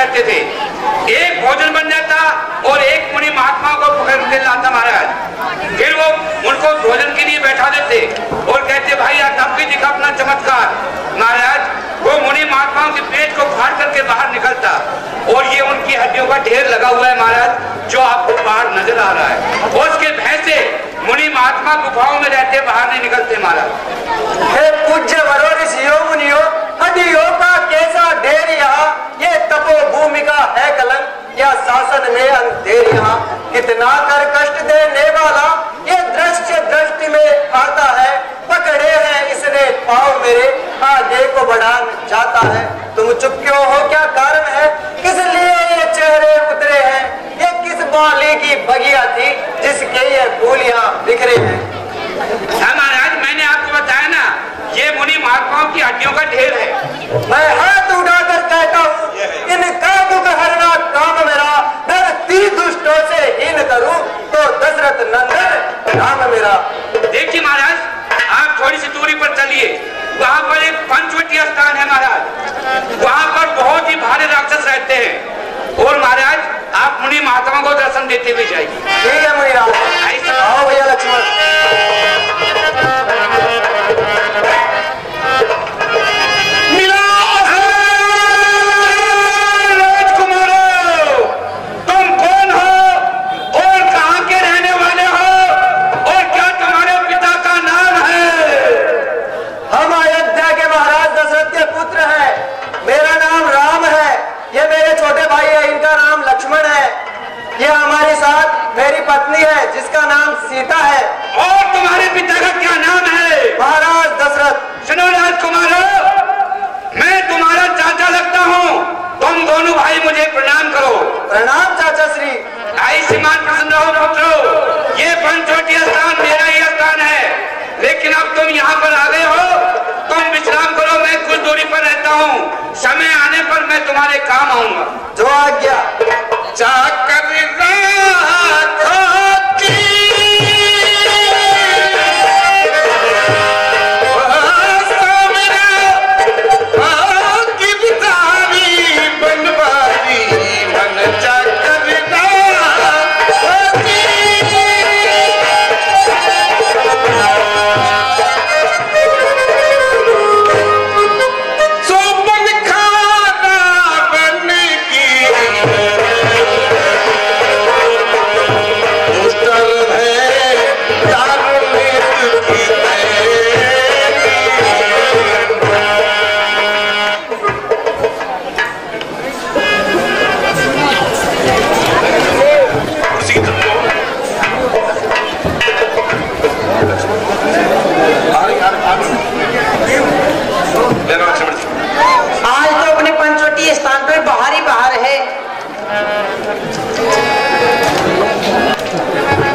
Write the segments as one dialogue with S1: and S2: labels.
S1: बैठते थे। एक भोजन बन जाता और एक मुनि महात्मा को पकड़ के लाता महाराज। फिर वो उनको भोजन के लिए बैठा देते और कहते भाई आज अब भी दिखा अपना चमत्कार। महाराज वो मुनि महात्माओं के पेट को फाड़ करके बाहर निकलता और ये उनकी हड्डियों का ढेर लगा हुआ है महाराज, जो आपको बाहर नजर आ रहा है। और उसके भैंसे मुनि महात्मा गुफाओं में रहते, बाहर नहीं निकलते महाराज।
S2: हे पूज्य वरो ऋषियों मुनियों, हड्डियों का कैसा ढेर यहाँ, ये तपो भूमि का है कलंक या शासन में अंधेर यहाँ। कितना कर कष्ट देने वाला ये दृश्य दृष्टि में आता है। पकड़े हैं इसने पाँव मेरे, आगे को बढ़ा जाता है। तुम चुप क्यों हो, क्या कारण है, किस लिए ये चेहरे उतरे हैं। ये किस बाली की बगिया थी जिसके ये फूल यहाँ बिखरे हैं।
S1: महाराज मैंने आपको बताया ना, ये मुनि महात्माओं की हड्डियों का ढेर है।
S2: मैं हाथ उठाकर कहता हूँ इनका दुख हरना काम मेरा, धरती दुष्टों से हीन करूं तो दशरथ नंदन नाम मेरा।
S1: देखिए महाराज आप थोड़ी सी दूरी पर चलिए, वहाँ पर एक पंचवटी स्थान है महाराज, वहाँ पर बहुत ही भारी राक्षस रहते हैं। और महाराज आप मुनि महात्माओं को दर्शन देते हुए जाइए।
S2: ठीक है मुनिराज, आओ भैया लक्ष्मण। लक्ष्मण है, ये हमारे साथ मेरी पत्नी है जिसका नाम सीता है।
S1: और तुम्हारे पिता का क्या नाम है?
S2: महाराज दशरथ।
S1: सुनो राजकुमारों, मैं तुम्हारा चाचा लगता हूँ, तुम दोनों भाई मुझे प्रणाम करो।
S2: प्रणाम चाचा श्री।
S1: आई श्रीमान प्रसन्न रहो पुत्रो, ये पंचवटी स्थान मेरा ही स्थान है, लेकिन अब तुम यहाँ पर आ गए हो, तुम विश्राम करो, मैं कुछ दूरी पर रहता हूँ, समय आने पर मैं तुम्हारे काम आऊंगा।
S2: जो आज्ञा।
S1: चाकर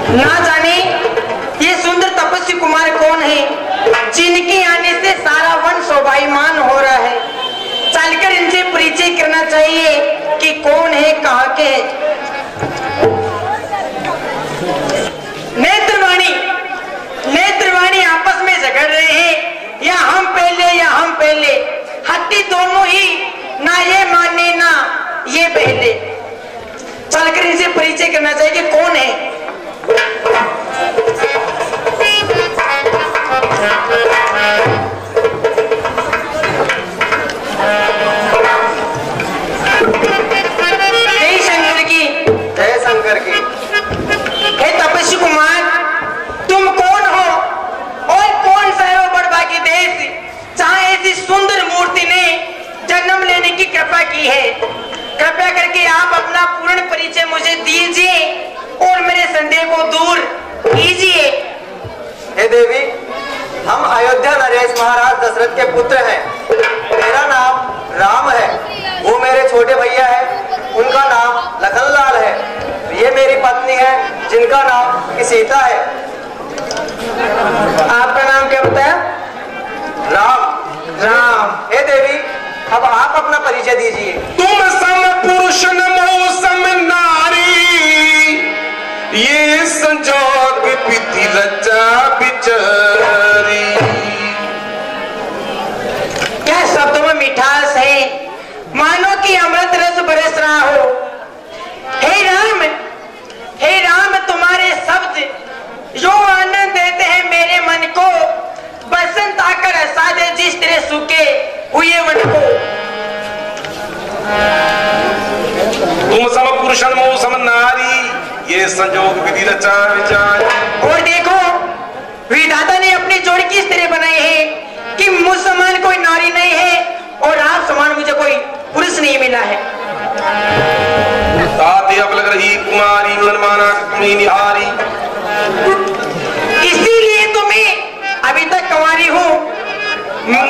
S3: ना जाने ये सुंदर तपस्वी कुमार कौन है जिनके आने से सारा वन शोभायमान हो रहा है। चलकर इनसे परिचय करना चाहिए कि कौन है, कहाँ के है। नेत्रवाणी आपस में झगड़ रहे हैं, या हम पहले, हत्ती दोनों ही, ना ये माने ना ये पहले। चलकर इनसे परिचय करना चाहिए कि कौन है।
S2: जय शंकर की।
S3: हे तपस्वी कुमार, तुम कौन हो और कौन सा है वो बड़भागी देश जहाँ ऐसी सुंदर मूर्ति ने जन्म लेने की कृपा की है। कृपया करके आप अपना पूर्ण परिचय मुझे दीजिए और मेरे संदेह को दूर कीजिए।
S2: हे देवी, हम अयोध्या नरेश महाराज दशरथ के पुत्र हैं। मेरा नाम राम है, वो मेरे छोटे भैया है, उनका नाम लखनलाल है। ये मेरी पत्नी है जिनका नाम सीता है।
S3: आपका नाम क्या बताया?
S2: राम। हे देवी, अब आप अपना परिचय दीजिए।
S4: तुम सम पुरुष नमो सम नारी, ये संजोग विधि रचा बिचारी।
S3: क्या शब्दों में मिठास है, मानो कि अमृत रस बरस
S4: पुरुषन मौसम नारी, ये संजोग विधि रचा विचार।
S3: और देखो विधाता ने अपनी जोड़ी किस तरह बनाई है कि मुझ समान कोई नारी नहीं है और आप समान मुझे कोई पुरुष नहीं मिला है।
S4: ताते अब लग रही कुमारी मन माना तुम्हें निहारी,
S3: इसीलिए तो मैं अभी तक कुंवारी हूँ,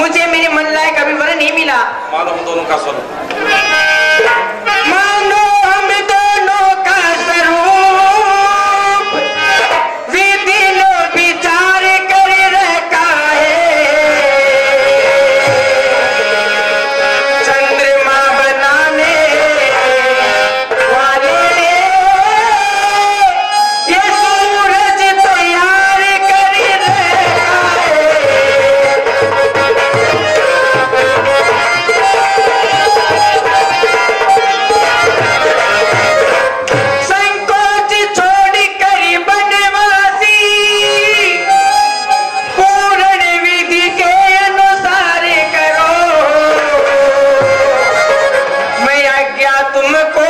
S3: मुझे मेरे मन लायक अभी वर नहीं मिला।
S4: मानो हम दोनों का स्वरूप,
S3: मानो हम दोनों का स्वरूप विधि लो विचार कर रखा है, चंद्रमा बनाने वाले ये सूरज तैयार कर रखा है। संकोच छोड़ कर बनवासी पूर्ण विधि के अनुसार करो, मैं आज्ञा तुमको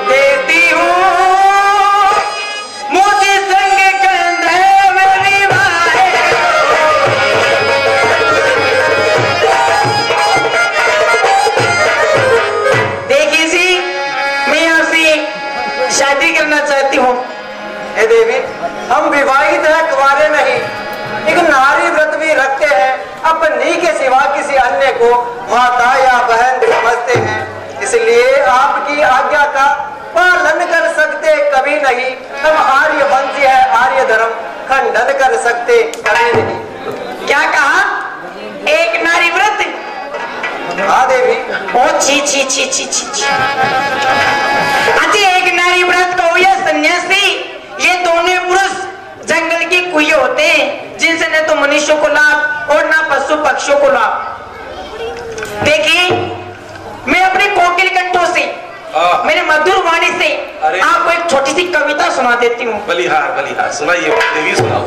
S3: देती हूँ, मुझे संग गंधर्व विवाह। देखिए जी, मैं आपसे शादी करना चाहती हूँ।
S2: हे देवी, हम विवाहित हैं, कुंवारे नहीं। एक नारी व्रत भी रखते हैं, अपनी के सिवा किसी अन्य को माता या बहन समझते हैं, इसलिए आपकी आज्ञा का पालन कर सकते कभी नहीं। हम आर्य वंशी है, आर्य धर्म खंडन कर सकते कभी नहीं।
S3: क्या कहा? एक नारी व्रत?
S2: हाँ देवी।
S3: ओ छी छी छी छी छी छी। अजी एक नारी व्रत को या सन्यासी, ये दोनों पुरुष जंगल की कुएं होते हैं जिनसे न तो मनुष्यों को लाभ और न पशु पक्षियों को लाभ। देखिए मैं अपने कोकिल कंठों से, मेरे मधुर वाणी से आपको एक छोटी सी कविता सुना देती हूँ।
S4: बलिहार सुनाइए देवी, सुनाओ।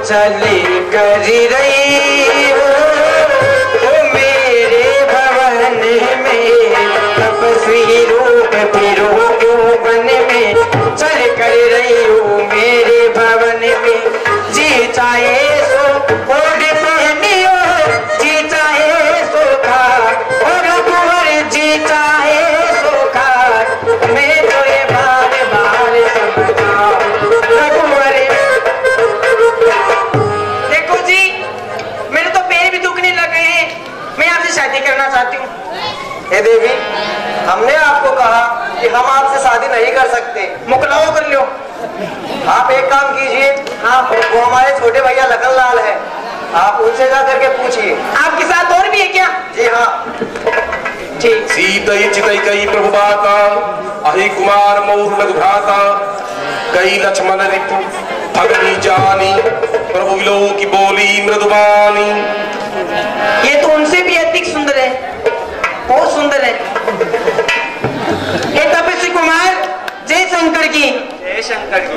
S3: चली कर रही हो मेरे भवन में, तपस्वी रूप फिरो क्यों वन में, चल कर रही हो मेरे भवन में, जी चाहे सो ओढ़ पहनियो, जी चाहे सो खा और कुंवर जी चाहे सो खा, मैं तो ये बार बार समझाऊं रघुवर। देखो जी मेरे तो पैर भी दुखने लगे हैं, मैं आपसे शादी करना चाहती हूँ।
S2: हे देवी, हमने आपको कहा कि हम आपसे शादी नहीं कर सकते।
S3: मुकलाओ कर लो।
S2: आप एक काम कीजिए,
S3: हाँ
S2: वो हमारे छोटे भैया लखन लाल है, आप उनसे जा करके पूछिए।
S3: आपके साथ और भी है क्या?
S2: जी हाँ।
S3: ठीक।
S4: सीतई चितई कई प्रभु बाता, अहि कुमार मौर लघु भ्राता, कई लक्ष्मण रिपु भगनी जानी, प्रभु विलो की बोली मृदुबानी।
S3: ये तो उनसे भी अधिक सुंदर है, बहुत सुंदर है। हे तपस्वी कुमार, जय शंकर की।
S2: जय शंकर की।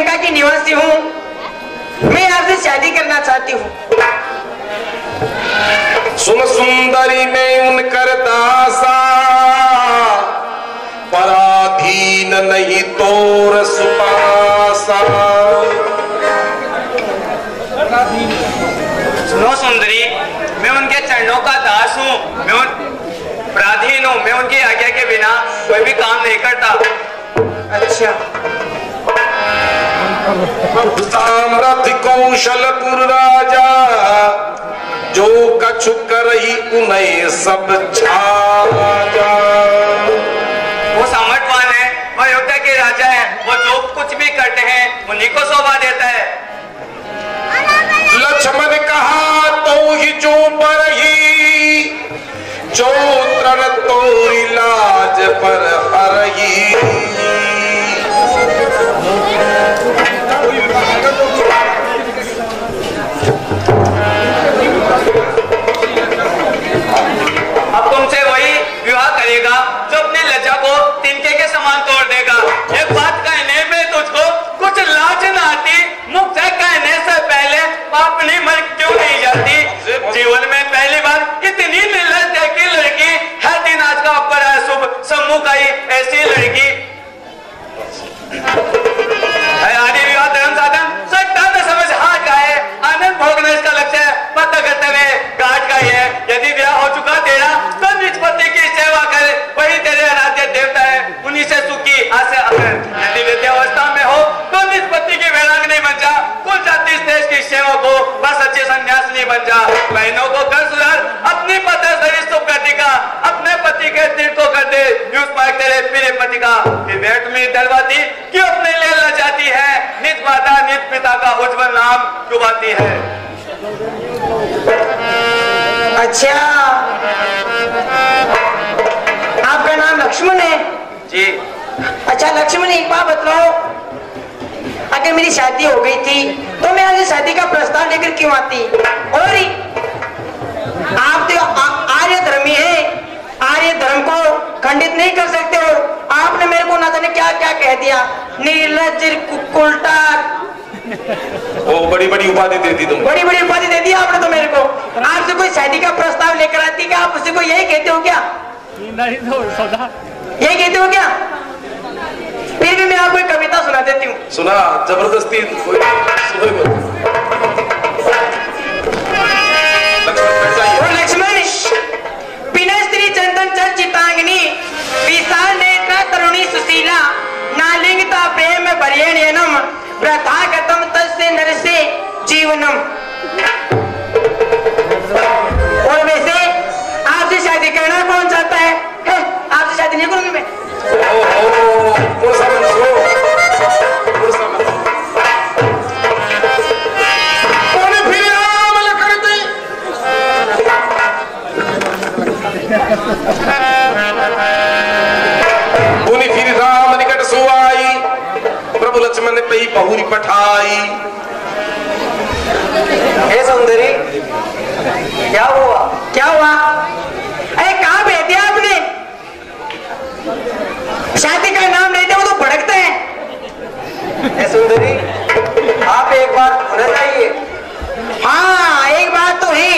S3: लंका की निवासी हूँ, मैं आपसे शादी करना चाहती हूँ।
S4: सुन सुंदरी में उनकर दासा, पराधीन नहीं तोर सुपासा।
S5: सुनो सुंदरी, मैं उनके चरणों का दास हूँ, मैं पराधीन हूँ, मैं उनकी आज्ञा के बिना कोई भी काम नहीं करता।
S3: अच्छा,
S4: सामरथ कौशलपुर राजा, जो कछु करही उन्हें सब छाजा।
S5: वो सामर्थवान है, वो अयोध्या के राजा है, वो जो कुछ भी करते हैं उन्हीं को शोभा देता है।
S4: लक्ष्मण कहा तो ही जो बरही, जो तरण तोरी लाज पर हरही।
S5: अब तुमसे वही विवाह करेगा जो अपनी लज्जा को तिनके के समान तोड़ देगा। एक बात कहने में तुझको कुछ लाज न आती? मुझसे कहने से पहले अपनी मर क्यों नहीं जाती? जीवन में पहली बार इतनी निर्लज देखी लड़की, हर दिन आज का बड़ा शुभ सम्मुख आई ऐसी लड़की। आदि विवाह धर्म साधन सत्ता में समझ हाथ का है, आनंद भोगना इसका लक्ष्य है, पता कर्तव्य घाट का ही है। यदि विवाह हो चुका तेरा तो निज पति की सेवा कर, वही तेरे आराध्य देवता है, उन्हीं से सुखी आसे अगर। यदि विद्यावस्था में हो तो निज पति की वैराग्य बन जा, कुल जाति इस देश की सेवा को बस अच्छे सन्यासिनी बन जा। बहनों को कर सुधार, अपनी पति शरीर सुख गति का, अपने पति के तीर्थ को कर दे यूं पाक तेरे प्रिय पति का। विवेक में दरवाती क्यों अपने लिए लजाती है, निज माता निज पिता का उज्जवल नाम डुबाती है।
S3: अच्छा, आपका नाम लक्ष्मण है?
S5: जी।
S3: अच्छा लक्ष्मण, एक बात बतलाओ, अगर मेरी शादी हो गई थी तो मैं आज शादी का प्रस्ताव लेकर क्यों आती? और आप तो आर्य धर्मी है, आर्य धर्म को खंडित नहीं कर सकते हो। आपने मेरे को ना जाने क्या क्या कह दिया, निर्लज्ज, उल्टा।
S4: वो बड़ी बड़ी उपाधि देती तुम,
S3: बड़ी बड़ी उपाधि दे दी आपने तो मेरे को। आपसे कोई शादी का प्रस्ताव लेकर आती क्या? आप उसे को यही कहते हो क्या? यही कहते हो क्या? फिर भी मैं आपको एक कविता सुना देती हूँ।
S4: सुना, जबरदस्ती
S3: लक्ष्मण, बिना स्त्री चंदन चर्चितांगिनी, विशाल नेत्रा तरुणी सुशीला, नालिंगता प्रेम पर्येणयनम, व्रतागतम तस्य नरसे जीवनम। और वैसे आपसे शादी करना कौन चाहता है? आपसे शादी नहीं करूंगी मैं।
S4: फिर राम निकट सो आई, प्रभु लक्ष्मण पे बहुरी पठाई।
S2: हे सुंदरी, क्या हुआ?
S3: क्या हुआ? अरे कहाँ भेज दिया आपने? शादी का नाम लेते वो तो भड़कते हैं।
S2: हे सुंदरी, आप एक बात सुनना चाहिए।
S3: हाँ, एक बात तो है।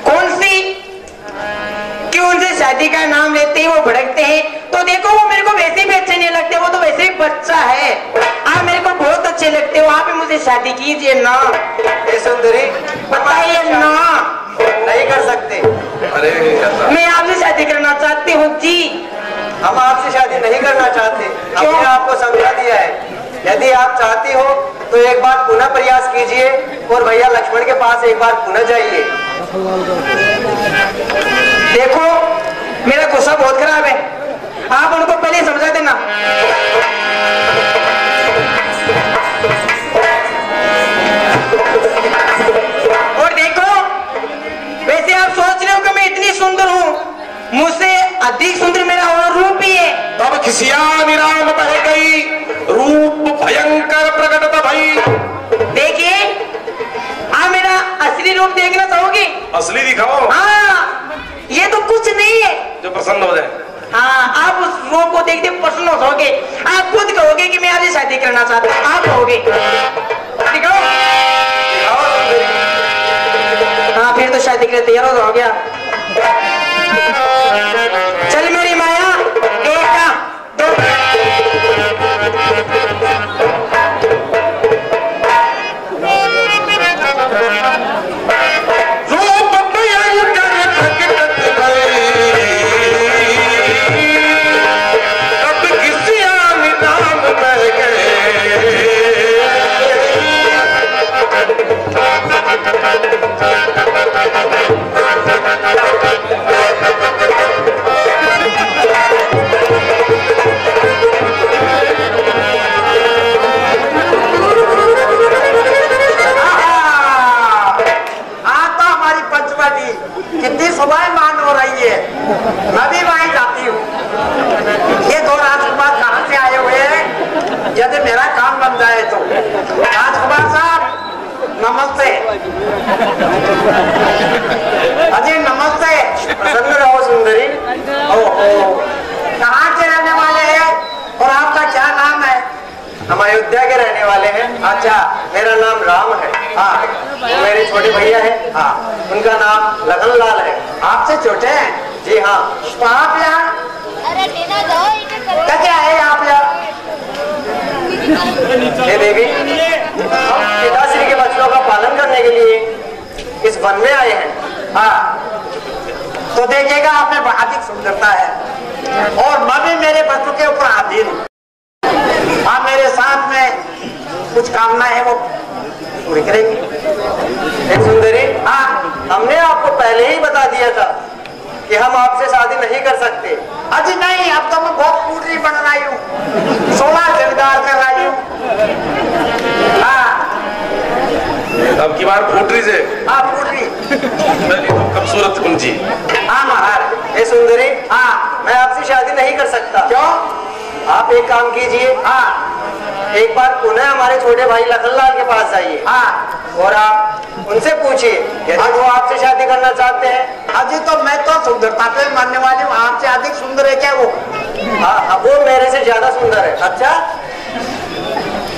S3: कौन सी? कि उनसे शादी का नाम लेते ही वो भड़कते हैं। तो देखो, वो मेरे को वैसे भी अच्छे नहीं लगते, वो तो वैसे ही बच्चा है। आप मेरे को बहुत अच्छे लगते हो, आप मुझसे शादी कीजिए ना।
S2: हे सुंदरी,
S3: बताइए ना।
S2: नहीं कर सकते।
S4: अरे
S3: मैं आपसे शादी करना चाहती हूँ जी।
S2: हम आपसे शादी नहीं करना चाहते, हमने आपको समझा दिया है। यदि आप चाहती हो तो एक बार पुनः प्रयास कीजिए और भैया लक्ष्मण के पास एक बार पुनः जाइए।
S3: देखो, मेरा गुस्सा बहुत खराब है, आप उनको पहले समझा देना। और देखो, वैसे आप सोच रहे हो कि मैं इतनी सुंदर हूँ, मुझसे अधिक सुंदर मेरा और रूप ही है।
S4: तब खिसिया निराम बह गई, रूप भयंकर प्रकट भई।
S3: देखिए, आप मेरा असली रूप देखना चाहोगे?
S4: असली दिखाओ।
S3: हाँ, ये तो कुछ नहीं है
S4: जो प्रसन्न हो जाए।
S3: हाँ, आप उस रूप को देखते प्रसन्न हो जाओगे। आप आप होगे। दिखाओ। हाँ फिर तो शादी के लिए तैयार हो गया। चल मेरी माया, एक दो
S6: कितनी सुबह मान हो रही है, मैं भी वहीं जाती हूँ। ये दो राजकुमार कहाँ से आए हुए हैं? यदि मेरा काम बन जाए तो। राजकुमार साहब नमस्ते। अजी नमस्ते।
S2: प्रसन्न रहो सुंदरी।
S6: ओहो, कहाँ के रहने वाले हैं और आपका क्या नाम है?
S2: हम अयोध्या के रहने वाले हैं।
S6: अच्छा,
S2: मेरा नाम राम है।
S6: हाँ,
S2: वो मेरे छोटे भैया हैं।
S6: हाँ,
S2: उनका नाम लखन लाल है।
S6: आपसे छोटे हैं?
S2: जी हाँ।
S6: तो आप यहाँ क्या है आप यहाँ?
S2: हे देवी, हम पिताश्री के वचनों का पालन करने के लिए इस वन में आए हैं।
S6: हाँ, तो देखिएगा आप में अधिक सुंदरता है और मैं भी मेरे बच्चों के ऊपर अधीन हूँ। आप मेरे साथ में कुछ कामना है वो पूरी करेंगे।
S2: सुंदरी,
S6: हाँ,
S2: हमने आपको पहले ही बता दिया था कि हम आपसे शादी नहीं कर सकते।
S6: अजी नहीं, अब तो मैं बहुत पूरी बन रही हूँ, 16 जगदार कर रही हूँ। हाँ,
S4: अब की बार फूटरी से
S6: हाँ पूरी।
S4: खूबसूरत कुंजी।
S6: हाँ महाराज।
S2: हे सुंदरी,
S6: हाँ,
S2: मैं आपसे शादी नहीं कर सकता।
S6: क्यों?
S2: आप एक काम कीजिए,
S6: हाँ,
S2: एक बार पुनः हमारे छोटे भाई लखनलाल के पास जाइए।
S6: हाँ,
S2: और आप उनसे पूछिए यदि वो आपसे शादी करना चाहते हैं।
S6: अजी तो मैं तो सुंदरता पे मानने वाली हूँ, आपसे अधिक सुंदर है क्या वो?
S2: हाँ, वो मेरे से ज्यादा सुंदर है।
S6: अच्छा,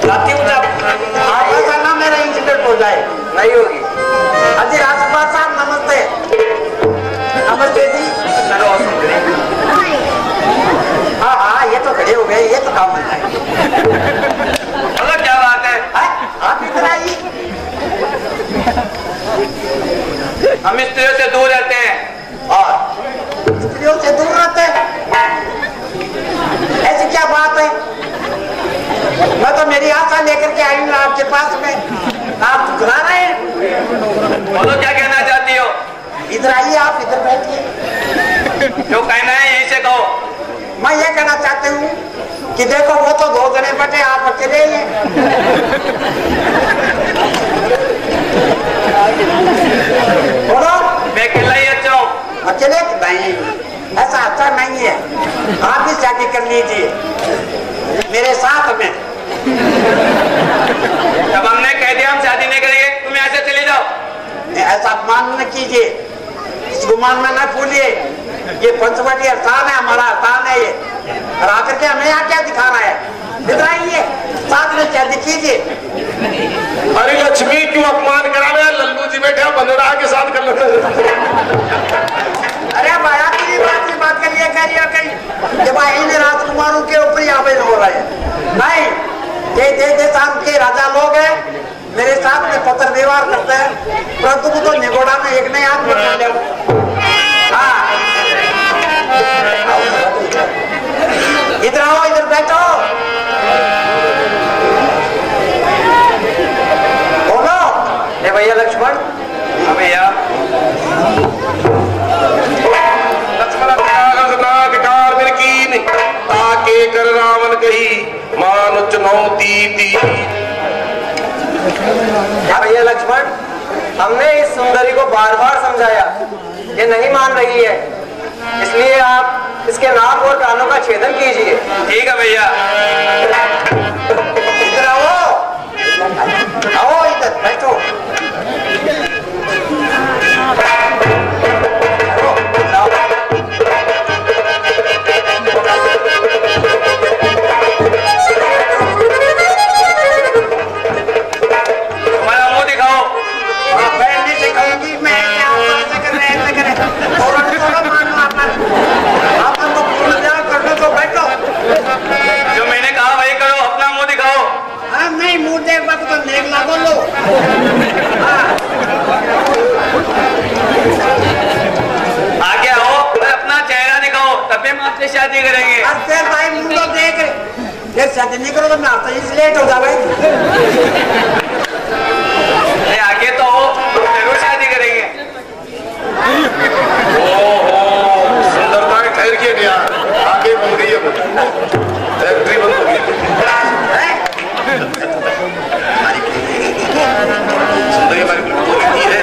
S6: आप ऐसा ना मेरा इंसिडेंट हो जाए।
S2: नहीं होगी।
S6: अजी राजकुमार साहब नमस्ते। नमस्ते जी।
S2: चलो सुंदरी।
S6: हाँ हाँ, ये तो खड़े हो गए, ये तो काम है।
S5: मतलब क्या बात है?
S6: आप इधर आइए।
S5: हम स्त्रियों से दूर रहते हैं।
S6: और स्त्रियों से दूर रहते हैं? ऐसी क्या बात है? मैं तो मेरी आशा लेकर के आई हूँ आपके पास में, आप दुखला रहे हैं।
S5: बोलो क्या कहना चाहती हो?
S6: इधर आइए, आप इधर बैठिए।
S5: जो कहना है यहीं से कहो।
S6: मैं ये कहना चाहती हूँ कि देखो वो तो 2 जने बैठे, आप अकेले ही हैं। बोलो।
S5: मैं अकेला ही अच्छा हूँ।
S6: अकेले नहीं, ऐसा अच्छा नहीं है। आप भी शादी कर लीजिए मेरे साथ में।
S5: जब हमने कह दिया हम शादी नहीं करेंगे, तुम यहाँ से चले जाओ।
S6: ऐसा अपमान न कीजिए, इस गुमान में न भूलिए। ये पंचवटी स्थान है, हमारा स्थान है ये। और आकर के हमें यहाँ क्या दिखाना है? इधर आइए, साथ में क्या दिखीजिए।
S4: अरे लक्ष्मी क्यों अपमान करा रहे हैं? लल्लू जी बैठे बनरा के साथ कर लो।
S6: अरे भाया की बात करिए कहीं जब इन राजकुमारों के ऊपर ही आवेदन हो रहे हैं। नहीं, ये देश के राजा लोग हैं, मेरे साथ में पत्र व्यवहार करते हैं, परंतु वो तो निगोड़ा में एक नहीं हाथ बना ले। हाँ, इधर आओ, इधर बैठो। बोलो।
S2: हे भैया लक्ष्मण।
S5: हाँ भैया।
S4: ताके कर रावण कही मानु चुनौती दी।
S2: भैया लक्ष्मण, हमने इस सुंदरी को बार बार समझाया, ये नहीं मान रही है, इसलिए आप इसके नाक और कानों का छेदन कीजिए।
S5: ठीक है भैया।
S6: इधर आओ, आओ इधर बैठो। ना बोलो।
S5: आगे आओ, अपना चेहरा दिखाओ, तभी हम आपसे शादी करेंगे।
S6: फिर भाई मुंडो देख, फिर शादी नहीं करो तो मैं आपसे लेट हो जावे।
S5: आगे तो हो, जरूर शादी करेंगे।
S4: सुंदरता ठहर के गया, आगे बन गई है, फैक्ट्री बंद हो गई। सुंदरी हमारी बोलती है,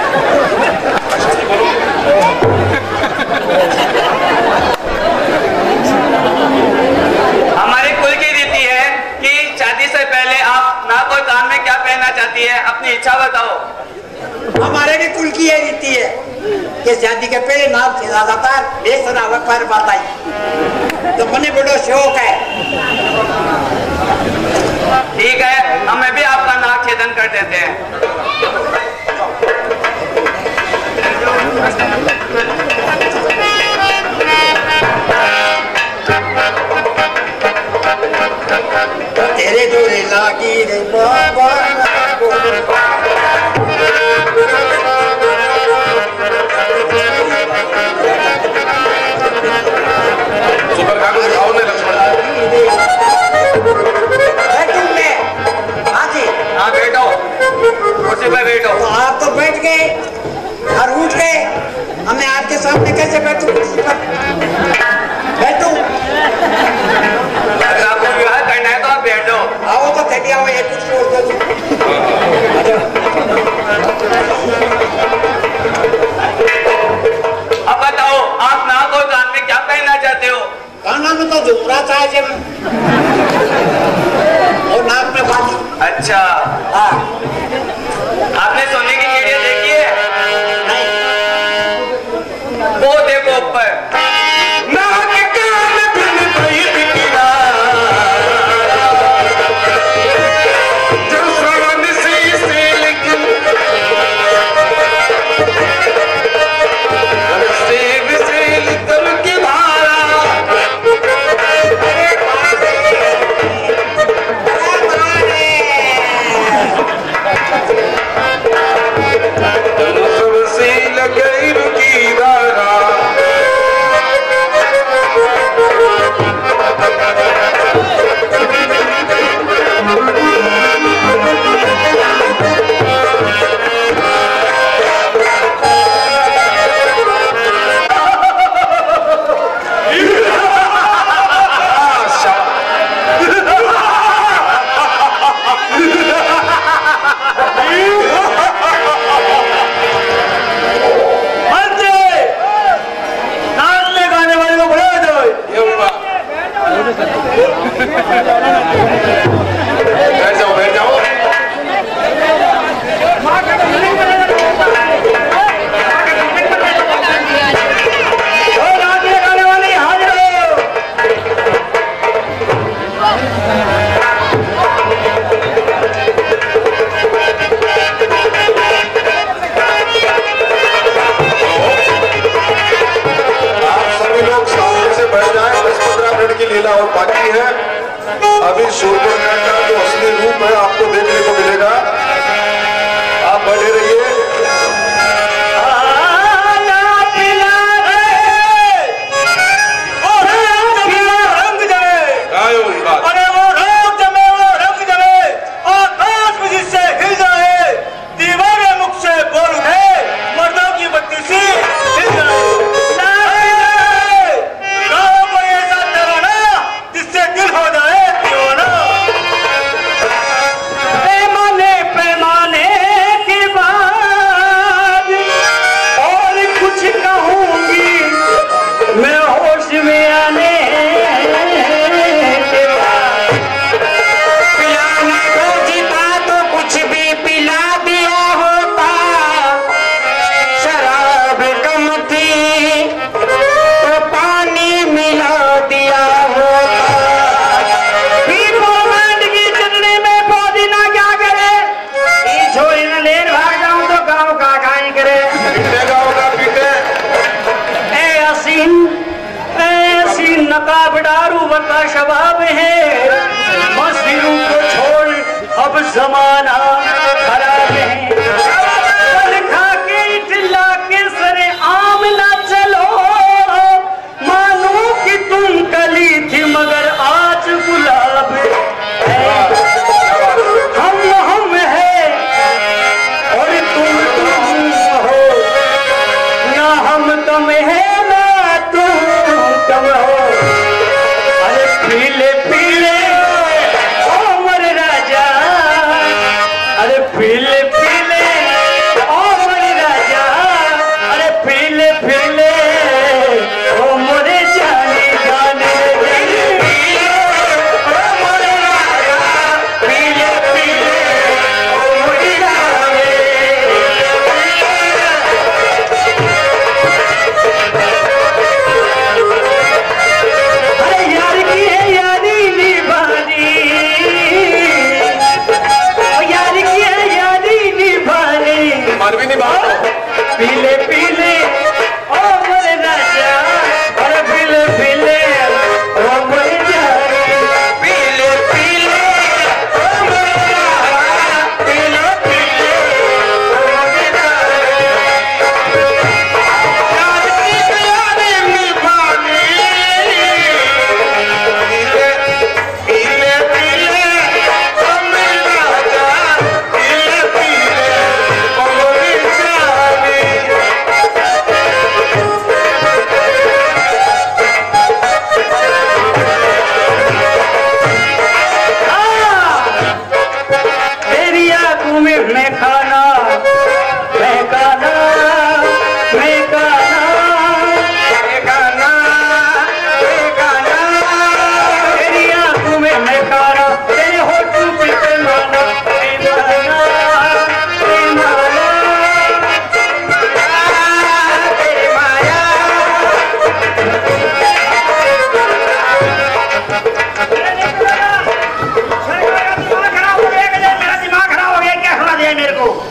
S5: हमारे कुल की रीति है कि शादी से पहले आप ना कोई कान में क्या पहनना चाहती है, अपनी इच्छा बताओ।
S6: हमारे भी कुल की ये रीति है कि शादी के पहले नाम खिला जाता है, बेसरावत पर बताई तो बने बड़ो शौक है।
S5: ठीक है, हमें भी आपका नाक छेदन कर देते हैं।
S6: तेरे जोरे लागी रे बाबा
S4: सुपर कागज दिखाओ ने लक्ष्मण।
S6: हाँ जी,
S5: हाँ बैठो, कुर्सी पे बैठो।
S6: तो आप तो बैठ गए और उठ गए, हमें आपके सामने कैसे बैठूं? बैठूं?
S5: अगर आपको विवाह करना है तो आप बैठ जाओ।
S6: आओ तो थकी आओ, एक कुछ छोड़ दो।
S5: अब बताओ, आप नाक और कान में क्या पहनना चाहते हो?
S6: काना में तो झुमरा चाहिए और नाक में बाली।
S5: अच्छा,
S6: हाँ,
S5: आपने सोने की चिड़िया देखी है?
S6: नहीं।
S5: वो देखो ऊपर।
S7: नकाबदारू बनता शबाब है, मस्ती को छोड़ अब जमाना तुम्हें मैं खाना मैं खाना मैं खाना मैं खाना मैं खाना तेरी आंखों में मैं खाना तेरे होठों पे पैमाना पैमाना पैमाना तेरी माया मेरा दिमाग खराब हो गया क्या सुना दिया मेरे को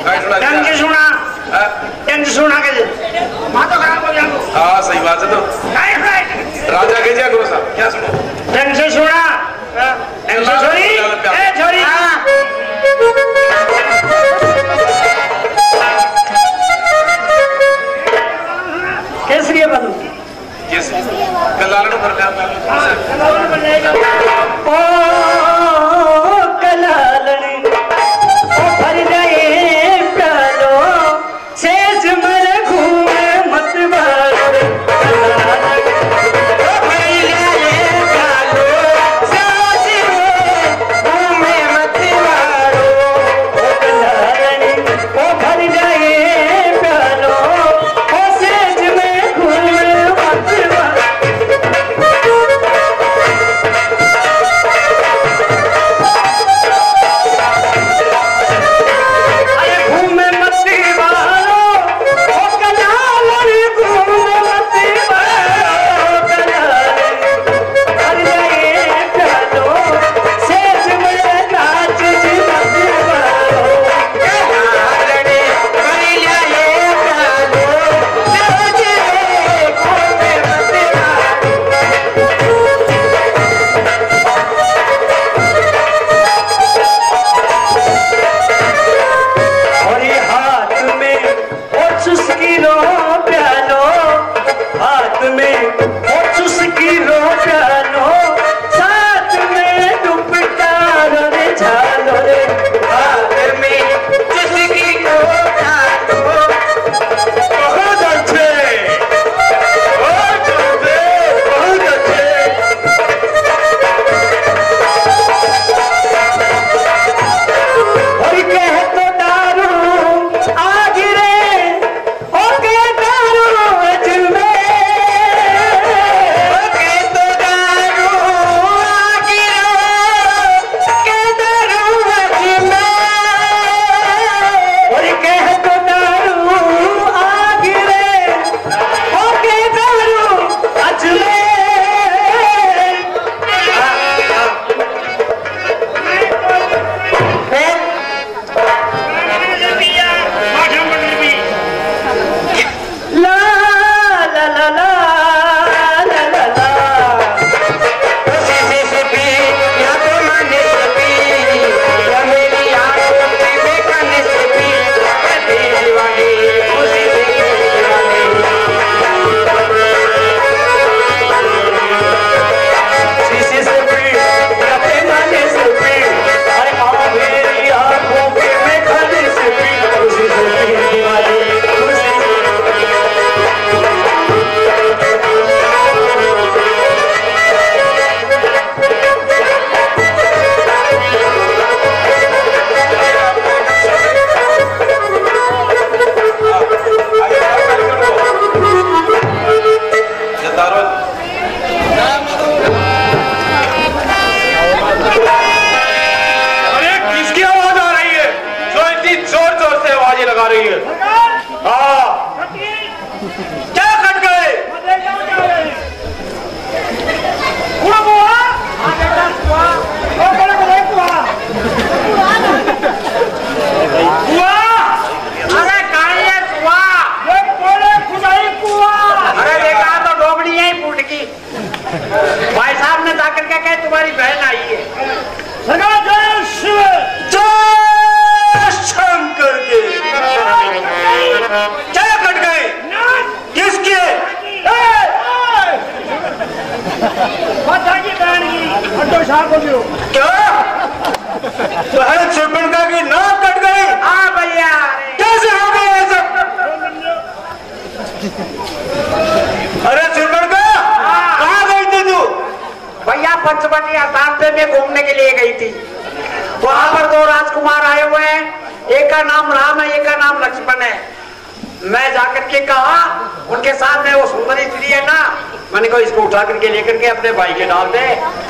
S6: एक का नाम राम है, एक का नाम लक्ष्मण है। मैं जाकर के कहा उनके साथ में वो सुंदरी स्त्री है ना, मैंने कहा इसको उठा करके लेकर के अपने भाई के डाल दे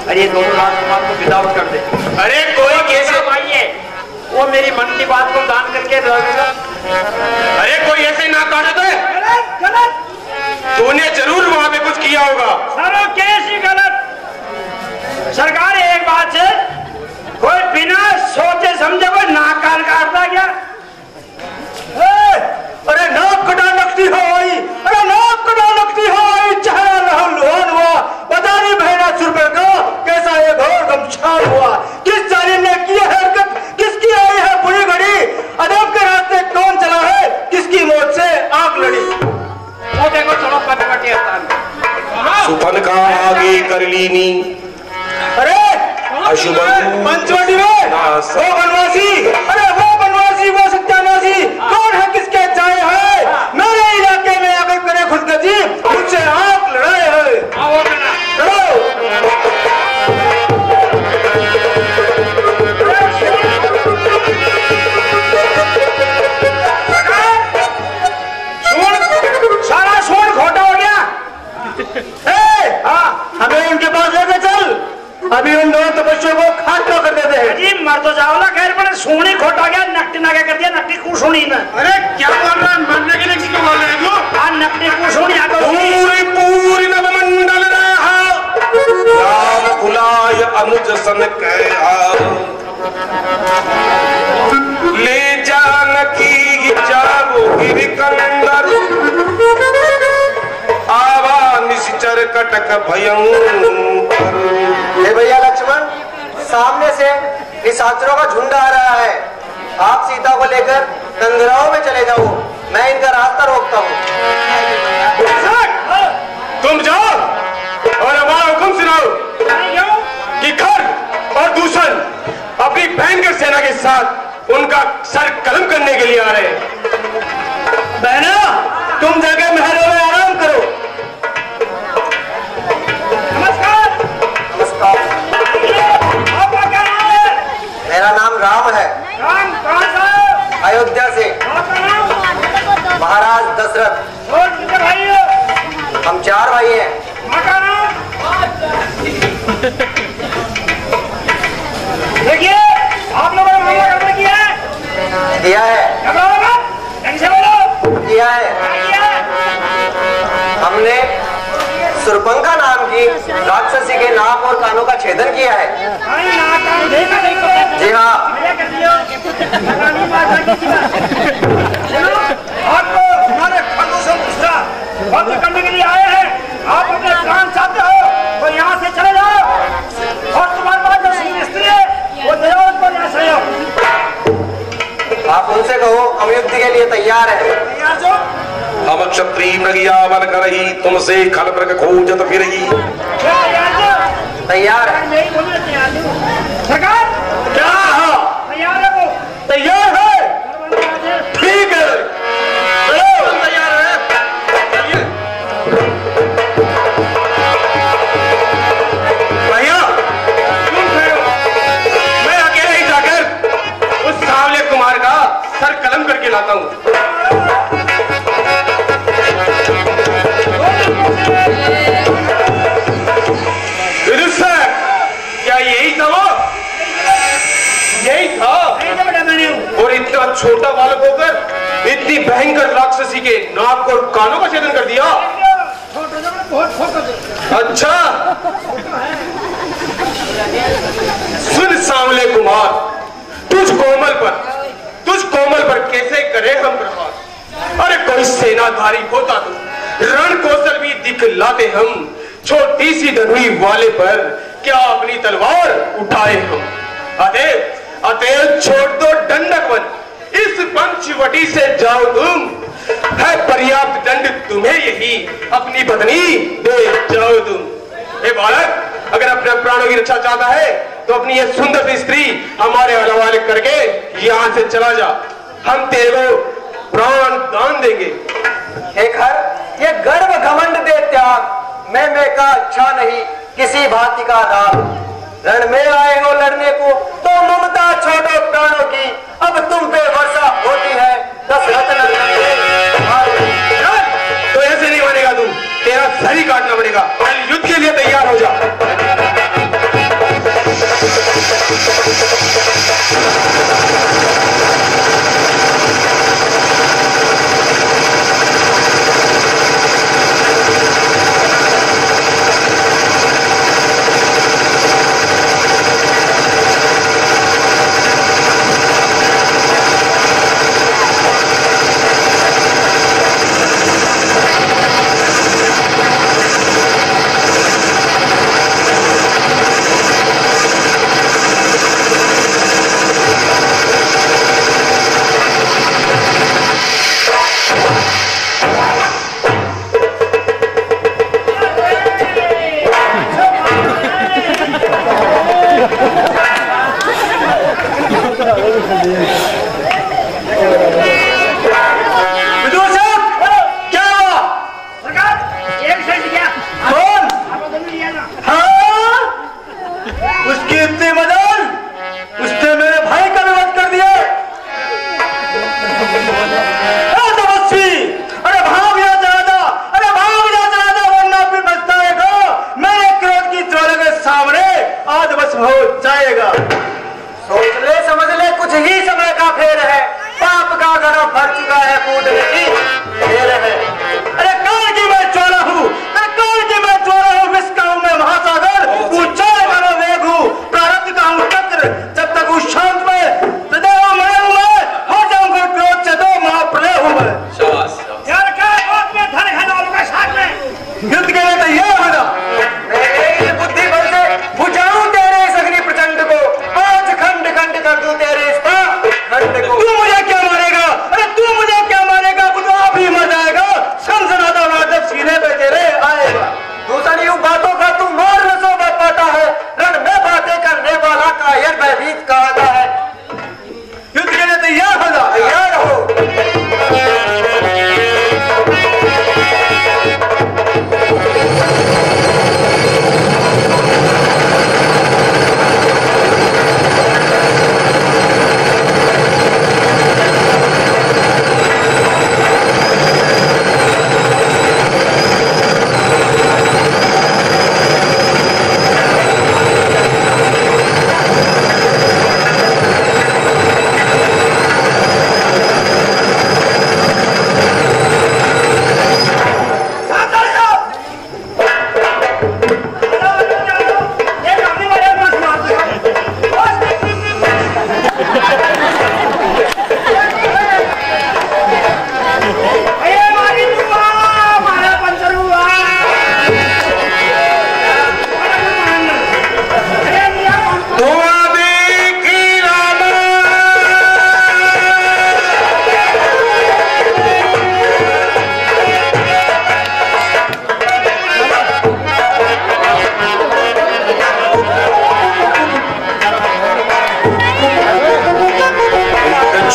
S6: और ये दोनों राजकुमार को विदाउट कर दे।
S5: अरे कोई कैसे
S6: भाई है वो मेरी मन की बात को दान करके
S5: अरे कोई ऐसे ना काटे तो
S6: गलत
S5: तूने जरूर वहां पे कुछ किया होगा।
S6: सर कैसी गलत सरकार एक बात है, कोई बिना सोचे समझे कोई नाक कान काटता क्या?
S2: अरे नाक कटा लगती हो आई, अरे नाक कटा लगती हो आई, चेहरा लहन लुहान हुआ, पता नहीं बहना रुपए का कैसा ये घोर गमछार हुआ। किस जालिम ने की है हरकत, किसकी आई है बुरी घड़ी, अदब के रास्ते कौन चला है, किसकी मौत से आग लड़ी।
S6: वो देखो चलो पटपटी
S4: सुफल का आगे कर लीनी
S2: अरे
S4: अशुभ
S2: पंचवटी में वो बनवासी, अरे वो बनवासी, वो सत्यानाशी कौन है, किसके चाहे है, मेरे इलाके में आगे करे खुदगर्जी, मुझसे आग लड़ाए है।
S6: सारा सोन खोटा हो गया।
S2: हमें उनके पास लेके चल, अभी उन दोनों तपस्या को खाटो कर देते हैं।
S6: जी मर तो जाओ ना, खैर पर सोनी खोटा गया, नकटी ना क्या कर दिया, नकटी कुसुनी में।
S5: अरे क्या बोल रहा है, मरने के लिए किसको बोल रहे हैं तू?
S6: हाँ नकटी कुसुनी आ
S4: पूरी पूरी नवमंडल राम भुलाय अनुज सन कहा, ले जानकी जागो गिरकंदर, आवा निश्चर कटक भयंकर।
S2: ले भैया लक्ष्मण, सामने से निशाचरों का झुंड आ रहा है, आप सीता को लेकर नंदराव में चले जाओ, मैं इनका रास्ता रोकता हूँ।
S5: तुम जाओ और हमारा हुक्म सुनाओ कि खर और दूषण अपनी भयंकर सेना के साथ उनका सर कलम करने के लिए आ रहे हैं।
S2: बहना तुम जाके महलों में आराम करो।
S6: नमस्कार।
S2: नमस्कार।
S6: आपका क्या नाम है?
S2: मेरा नाम राम है।
S6: राम कहाँ से?
S2: अयोध्या से।
S6: आपका नाम?
S2: महाराज दशरथ।
S6: और कितने भाई हो?
S2: हम 4 भाई हैं।
S6: माँ का नाम? देखिए आप लोगों ने मामला गड़बड़ किया है।
S2: किया है।
S6: क्या बोलो? ढंग से बोलो।
S2: किया है।
S6: क्या किया?
S2: हमने सुरपंखा नाम की राक्षसी के नाक और कानों का छेदन किया है।
S6: अरे नाक कान देखा नहीं पता।
S2: जी हाँ।
S6: मेरे कर दियो। रानी माता की चलो आपको हमारे खानों से गुस्सा बंद करने के लिए आए हैं। आप अपने प्राण चाहते हो तो यहाँ से चले जाओ, और तुम्हारे पास जो सिंह स्त्री है वो दे जाओ उनको यहाँ से।
S2: आप उनसे कहो हम युद्ध के लिए तैयार हैं।
S6: तैयार जो
S4: हम क्षत्रिय मृगिया बन कर ही तुमसे खल मृग खोजत फिरही।
S6: तैयार जो
S2: तैयार है।
S6: नहीं बोले तैयार जो सरकार
S2: क्या
S6: तैयार है वो
S2: तैयार है? ठीक है चलो तैयार है।
S5: भैया मैं अकेले ही जाकर उस सांवले कुमार का सर कलम करके लाता हूँ। क्या यही था वो? यही था? और इतना छोटा बालक होकर इतनी भयंकर राक्षसी के नाक और कानों का छेदन कर दिया। अच्छा सुन सांवले कुमार, तुझ कोमल पर कैसे करे हम प्रहार। अरे कोई सेनाधारी होता तो रण कौशल भी दिखलाते हम, छोटी सी धनुई वाले पर क्या अपनी तलवार उठाए हम। अतएव छोड़ दो दंडक वन, इस पंचवटी से जाओ तुम, है पर्याप्त दंड तुम्हें यही, अपनी पत्नी दे जाओ तुम। ए बालक, अगर अपने प्राणों की रक्षा चाहता है तो अपनी ये सुंदर सी स्त्री हमारे हवाले करके यहाँ से चला जा, हम तेरे को प्राण दान देंगे।
S2: एक हर ये गर्व घमंड दे त्याग, मैं का अच्छा नहीं किसी भांति का दाग। रण में आए हो लड़ने को तो ममता छोड़ो प्राणों की, अब तुम पे वर्षा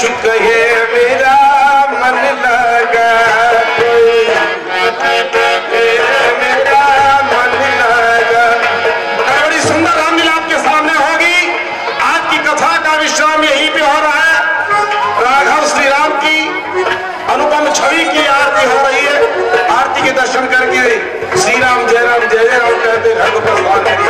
S4: कछु कहे मेरा मन लगा, मेरा मन लगा। बड़ी सुंदर रामलीला आपके सामने होगी। आज की कथा का विश्राम यहीं पे हो रहा है। राघव श्री राम की अनुपम छवि की आरती हो रही है। आरती के दर्शन करके श्री राम जय राम जय जय राम कहते घर को प्रस्थान करिए।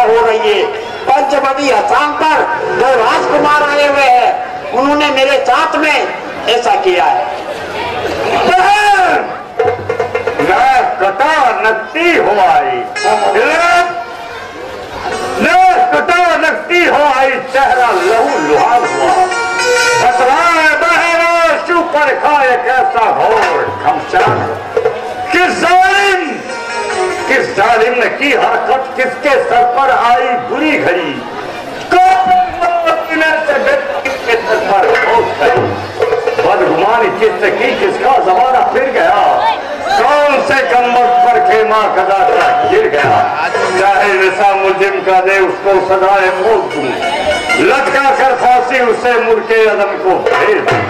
S7: हो रही है। पंचवटी आसाम पर दो राजकुमार आए हुए हैं, उन्होंने मेरे साथ में ऐसा किया है।
S4: मैं कटा नकती हो आई, कटा नकती हो आई, चेहरा लहू लुहान हुआ, बतलाए बहरा शु पर खाए कैसा घोर घमसान। किस जालिम ने की हरकत, किसके सर पर आई बुरी घड़ी, किसके सर पर बदगुमानी किससे की, किसका जमाना फिर गया, कौन से कमर पर खेमा कदा का गिर गया। चाहे वैसा मुलजिम का दे उसको सदाए मौत दूं, लटका कर फांसी उसे मुल्के अदम को भेज दूं।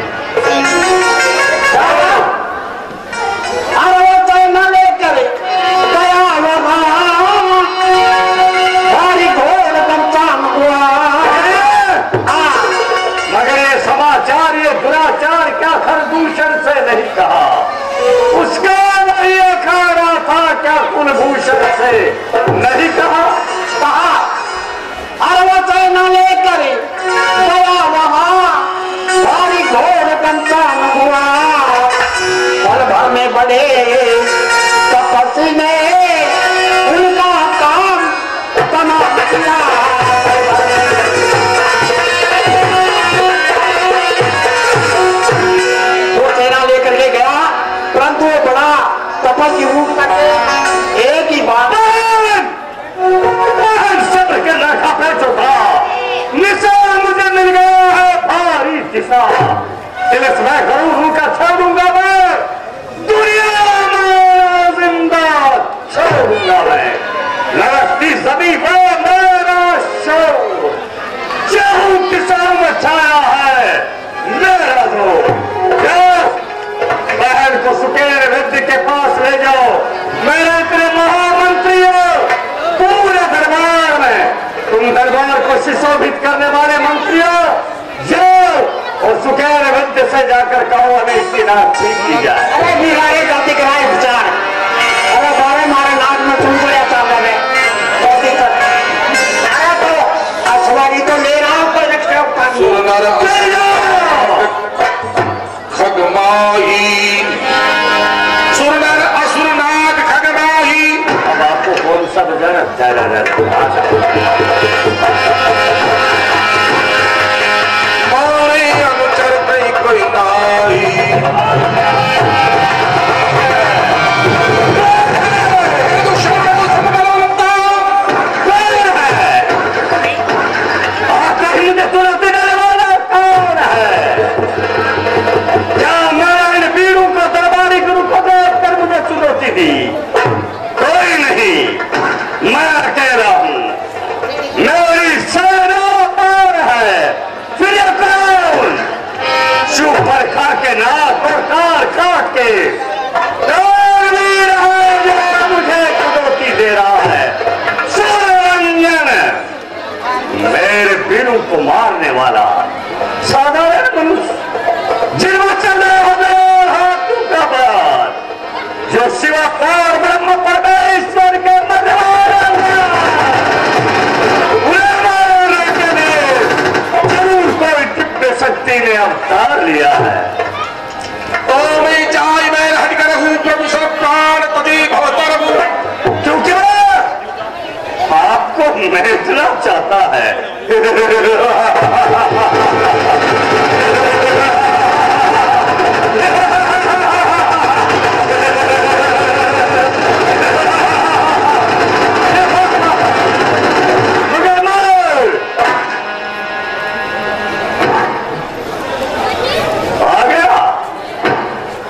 S4: मगर ये समाचार, ये दुराचार क्या खरदूषण से नहीं कहा, उसका नहीं अखाड़ा था क्या कुलभूषण से नहीं कहा।
S7: न लेकर गया वहां, भारी घोर पंचान हुआ, पल भर में बड़े तपस्वी ने उनका काम बना दिया। वो सेना लेकर के गया, परंतु वो बड़ा तपस्वी रूप करके एक ही बात
S4: के रखा पे चुका, निशान मुझे मिल गया है भारी दिशा, तिलस मैं करूं का छोड़ूंगा मैं, दुनिया में जिंदा छोड़ूंगा मैं, लड़कती जमी वो मेरा शोर, चाहूं
S7: से जाकर कहो हमें इसकी नाक ठीक की जाए।
S8: अरे बिहारी जाति कराए विचार, अरे बारे मारे नाक में तुम को या चाल रहे अरे तो असवारी तो ले रहा हूं पर
S4: खगमाही सुरनर असुरनाग खगमाही।
S7: अब आपको कौन सा बजाना
S4: मारे अनुचर कई कोई नाही।
S7: कोई नहीं, मैं कह रहा हूं मेरी सेना और है, फिर ये कौन सुपर खा के नाक और कार काट के कौन वीर है जो मुझे चुनौती दे रहा है? सुरंजन, मेरे वीरों को मारने वाला साधारण मनुष्य जिनमें चल रहे हजार हाथों का बात जो शिवा और ब्रह्म परमेश्वर के जरूर कोई दिव्य शक्ति ने अवतार लिया है।
S4: तो मैं चाय में हट कर हूँ प्रभु सब प्राण तजी भवतर हूँ।
S7: क्योंकि आपको मैचना चाहता है।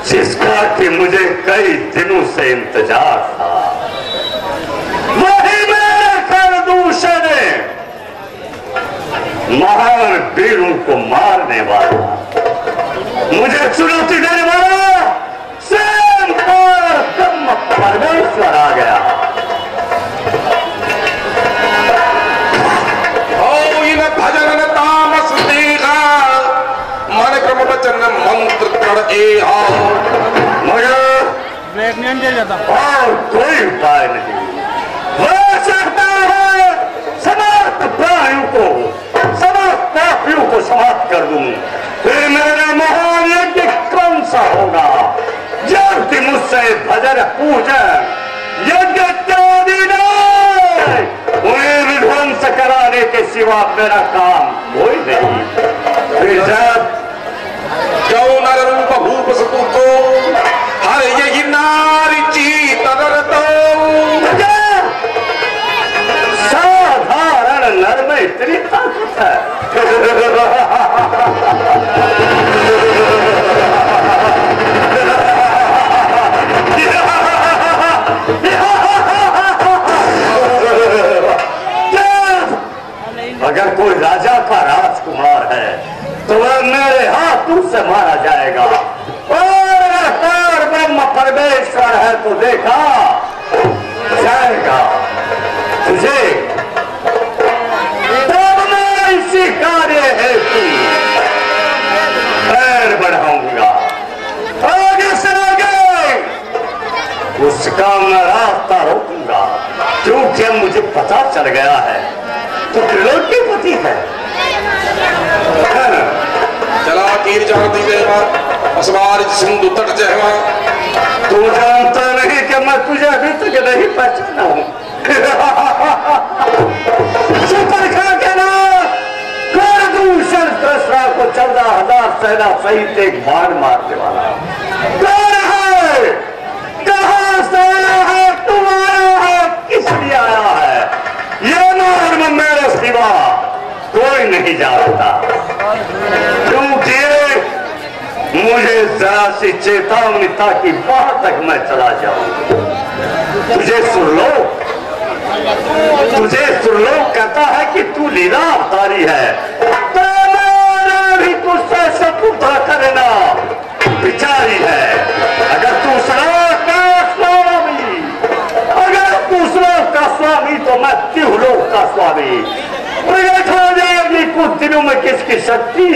S7: जिसका कि मुझे कई दिनों से इंतजार था, वही मेरे खरदूषण महान वीरों को मारने वाला, मुझे चुनौती देने वाला स्वयं ब्रह्म परमेश्वर आ गया।
S4: भजन तामस देखा मन क्रम वचन मंत्र कर
S7: और कोई उपाय नहीं हो सकता है। समस्त प्राणियों को, समस्त पापियों को समाप्त कर दूं, फिर मेरा महान यज्ञ कौन सा होगा जब मुझसे भजन पूजन यज्ञ इत्यादि नहीं, उन्हें विध्वंस कराने के सिवा मेरा काम कोई नहीं। फिर जब
S4: क्यों नर रूप भूप सपूतो हर यही नारी चीत तो
S7: साधारण नर में इतनी ताकत है। अगर कोई राजा का राजकुमार है तो वह मेरे हाथों से मारा जाएगा, और ब्रह्म परमेश्वर है तो देखा जाएगा तुझे। तब मैं इसी कार्य हेतु पैर बढ़ाऊंगा, आगे से आगे उसका मैं रास्ता रोकूंगा, क्योंकि मुझे पता चल गया है तो त्रिलोकीपति है।
S4: चला तीर जाती देवा असवार सिंधु तट जहवा।
S7: तू जानता नहीं कि मैं तुझे अभी तक नहीं पहचाना हूं। सुपर खा के ना खरदूषण कृष्णा को 14,000 सेना सहित एक बाण मारने वाला कौन है? कहां से आया है? तुम आया है? किस लिए आया है? ये मर्म मेरे सिवा कोई नहीं जानता, क्योंकि मुझे जरा सी चेतावनी ताकि वहां तक मैं चला जाऊं। तुझे सुरलोक कहता है कि तू लीला अवतारी है, तो मेरा भी तुझसे सपुत्र करना विचारी है। अगर तू श्लोक का स्वामी, अगर तू श्लोक का स्वामी तो मैं त्रिलोक का स्वामी। प्रकट हो जाएगी कुछ दिनों में किसकी शक्ति